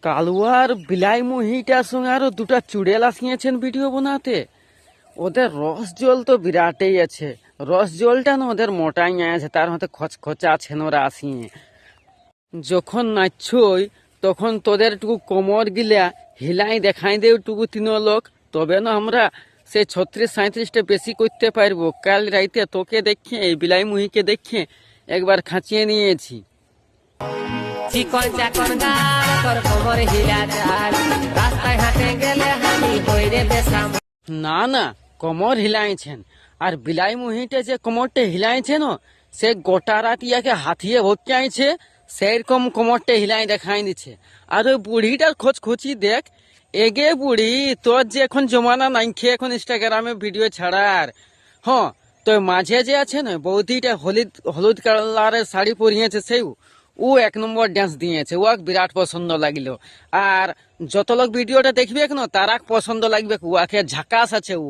কালুয়ার বিলাই মহিটার সঙ্গে আরো দুটা চুড়েল আসিয়েছেন ভিডিও বানাতে। ওদের রস জল তো বিরাটেই আছে, রস জলটা না ওদের মোটাই আছে, তার মধ্যে খচখচা আছেন ওরা আসিয়ে। যখন নাচছই তখন তোদের টুকু কোমর গিলা হিলাই দেখাই দেও টুকু তিন লোক, তবে না আমরা সে 36-37টা বেশি করতে পারবো। কাল রাইতে তোকে দেখে এই বিলাই মুহিকে দেখে একবার খাঁচিয়ে নিয়েছি। চিকন চাকন গাল তোর কোমর হিলা চাল, রাস্তায় হাঁটে গেলে হানি হই রে বেসাম। না না, কোমর হিলাইছেন। আর বিলাই মুহিটা যে কোমরটা হিলাইছে না, সে গোটা রাত ইয়াকে হাতিয়ে ভরতে আইছে, সেরকম কোমরটা হিলাই দেখাই দিচ্ছে। আর ওই বুড়িটার খোঁজখুচি দেখ, এগে বুড়ি তোর যে এখন জমানা নাই খেয়ে এখন ইনস্টাগ্রামে ভিডিও ছাড়ার। হ্যাঁ, তো মাঝে যে আছে না বৌদিটা হলুদ কালারের শাড়ি পরিয়েছে, সেই ও 1 নম্বর ডান্স দিয়েছে, ও বিরাট পছন্দ লাগলো। আর যত লোক ভিডিওটা দেখবে না তারা পছন্দ লাগবে, ওকে ঝাকাস আছে ও।